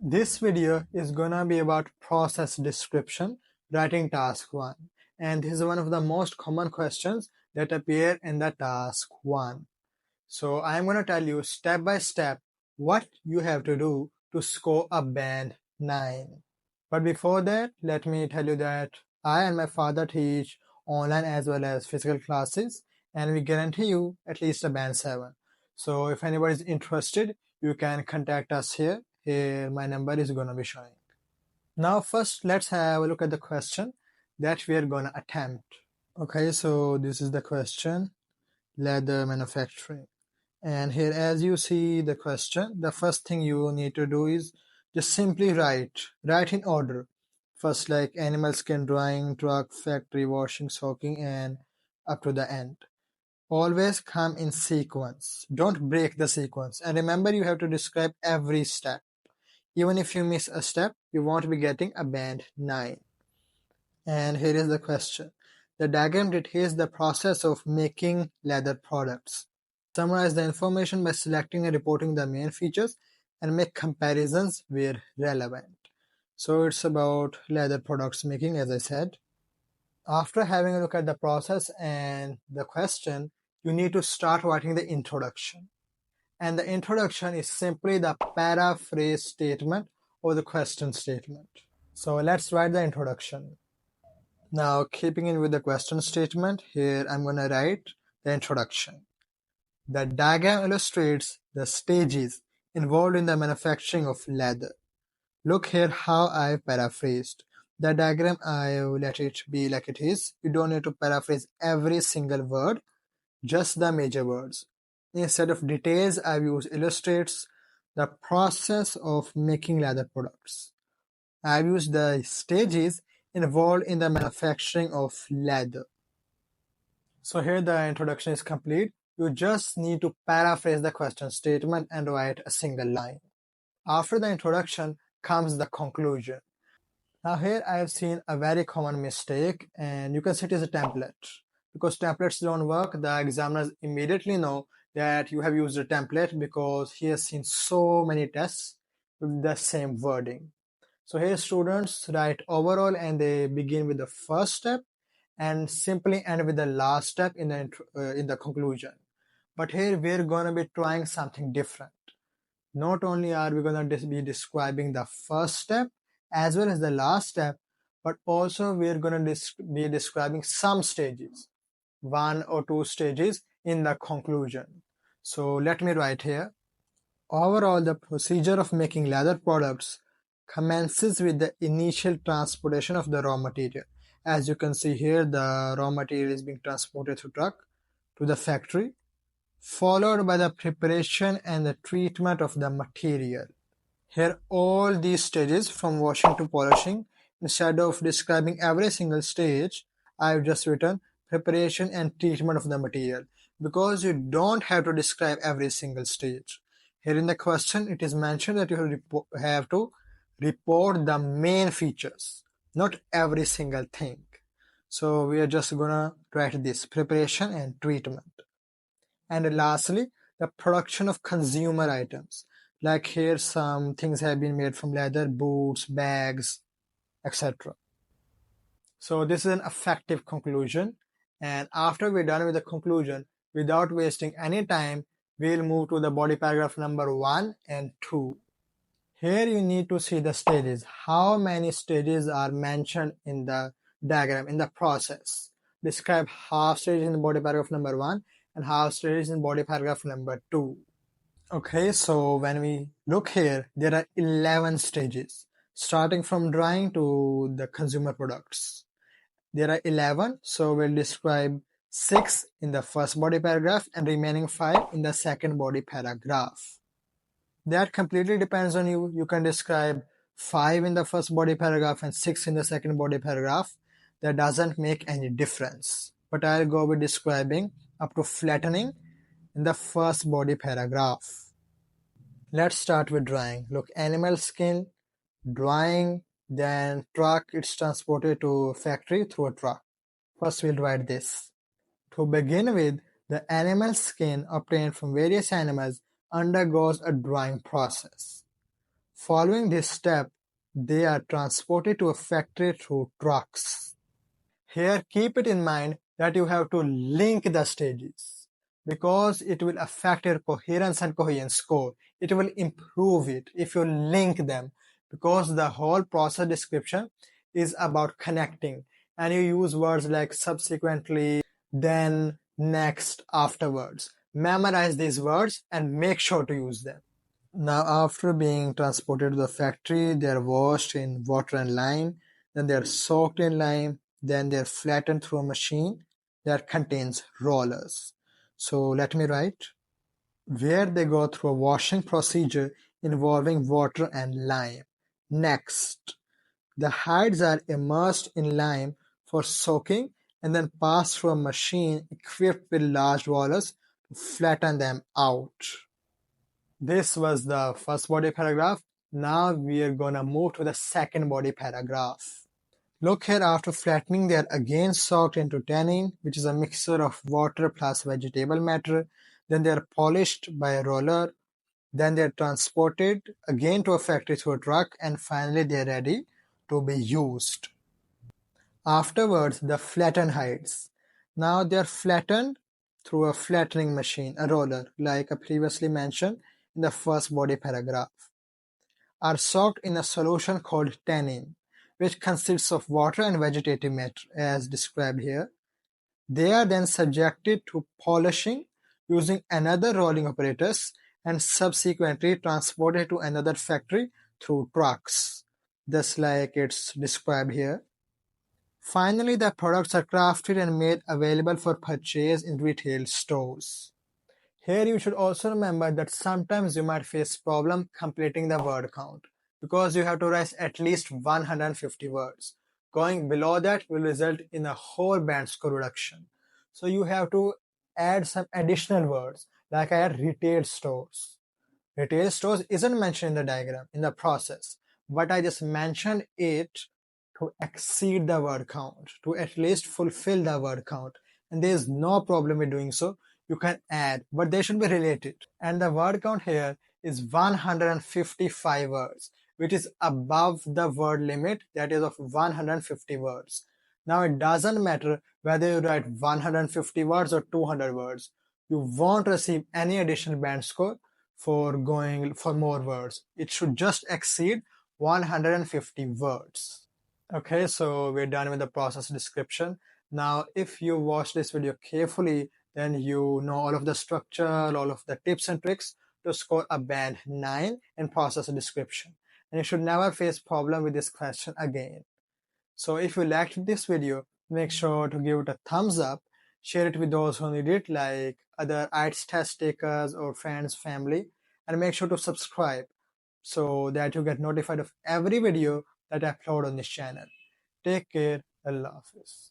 This video is gonna be about process description, writing task 1. And this is one of the most common questions that appear in the task 1. So I'm gonna tell you step by step what you have to do to score a band 9. But before that, let me tell you that I and my father teach online as well as physical classes, and we guarantee you at least a band 7. So if anybody is interested, you can contact us here. Here, my number is going to be showing. Now, first, let's have a look at the question that we are going to attempt. Okay, so this is the question, leather manufacturing. And here, as you see the question, the first thing you need to do is just simply write in order. First, like animal skin drying, truck, factory, washing, soaking, and up to the end. Always come in sequence. Don't break the sequence. And remember, you have to describe every step. Even if you miss a step, you won't be getting a band 9. And here is the question. The diagram details the process of making leather products. Summarize the information by selecting and reporting the main features and make comparisons where relevant. So it's about leather products making, as I said. After having a look at the process and the question, you need to start writing the introduction. And the introduction is simply the paraphrase statement or the question statement. So let's write the introduction. Now, keeping in with the question statement, here I'm going to write the introduction. The diagram illustrates the stages involved in the manufacturing of leather. Look here how I've paraphrased. The diagram, I'll let it be like it is. You don't need to paraphrase every single word, just the major words. Instead of details, I've used illustrates the process of making leather products. I've used the stages involved in the manufacturing of leather. So here the introduction is complete. You just need to paraphrase the question statement and write a single line. After the introduction comes the conclusion. Now here I have seen a very common mistake, and you can see it as a template. Because templates don't work, the examiners immediately know that you have used a template because he has seen so many tests with the same wording. So here students write overall and they begin with the first step and simply end with the last step in the conclusion. But here we're going to be trying something different. Not only are we going to be describing the first step as well as the last step, but also we're going to be describing some stages, 1 or 2 stages in the conclusion. So let me write here. Overall, the procedure of making leather products commences with the initial transportation of the raw material. As you can see here, the raw material is being transported through truck to the factory, followed by the preparation and the treatment of the material. Here all these stages from washing to polishing, instead of describing every single stage, I've just written preparation and treatment of the material because you don't have to describe every single stage. Here in the question it is mentioned that you have to report the main features, not every single thing. So we are just gonna write this preparation and treatment. And lastly, the production of consumer items. Like here some things have been made from leather, boots, bags, etc. So this is an effective conclusion. And after we're done with the conclusion, without wasting any time, we'll move to the body paragraph number 1 and 2. Here you need to see the stages. How many stages are mentioned in the diagram, in the process? Describe half stages in the body paragraph number 1 and half stages in body paragraph number 2. Okay, so when we look here, there are 11 stages, starting from drying to the consumer products. There are 11, so we'll describe 6 in the first body paragraph and remaining 5 in the second body paragraph. That completely depends on you. You can describe 5 in the first body paragraph and 6 in the second body paragraph. That doesn't make any difference. But I'll go with describing up to flattening in the first body paragraph. Let's start with drying. Look, animal skin, drying, then truck, it's transported to factory through a truck. First we'll write this. To begin with, the animal skin obtained from various animals undergoes a drying process. Following this step, they are transported to a factory through trucks. Here, keep it in mind that you have to link the stages because it will affect your coherence and cohesion score. It will improve it if you link them because the whole process description is about connecting, and you use words like subsequently, then, next, afterwards. Memorize these words and make sure to use them. Now, after being transported to the factory, they are washed in water and lime, then they are soaked in lime, then they are flattened through a machine that contains rollers. So let me write, where they go through a washing procedure involving water and lime. Next, the hides are immersed in lime for soaking and then passed through a machine equipped with large rollers to flatten them out. This was the first body paragraph. Now we are gonna move to the second body paragraph. Look here, after flattening they are again soaked into tannin, which is a mixture of water plus vegetable matter. Then they are polished by a roller. Then they are transported again to a factory through a truck, and finally they are ready to be used. Afterwards, the flattened hides. Now they are flattened through a flattening machine, a roller, like I previously mentioned in the first body paragraph, are soaked in a solution called tannin, which consists of water and vegetative matter, as described here. They are then subjected to polishing using another rolling apparatus and subsequently transported to another factory through trucks, just like it's described here. Finally, the products are crafted and made available for purchase in retail stores. Here you should also remember that sometimes you might face problem completing the word count because you have to write at least 150 words. Going below that will result in a whole band score reduction. So you have to add some additional words like I had retail stores. Retail stores isn't mentioned in the diagram, in the process, but I just mentioned it to exceed the word count, to at least fulfill the word count. And there is no problem with doing so. You can add, but they should be related. And the word count here is 155 words, which is above the word limit, that is of 150 words. Now it doesn't matter whether you write 150 words or 200 words. You won't receive any additional band score for going for more words. It should just exceed 150 words. Okay, so we're done with the process description. Now, if you watch this video carefully, then you know all of the structure, all of the tips and tricks to score a band 9 in process description. And you should never face problem with this question again. So if you liked this video, make sure to give it a thumbs up, share it with those who need it, like other IELTS test takers or friends, family, and make sure to subscribe so that you get notified of every video that I upload on this channel. Take care. Allah Hafiz.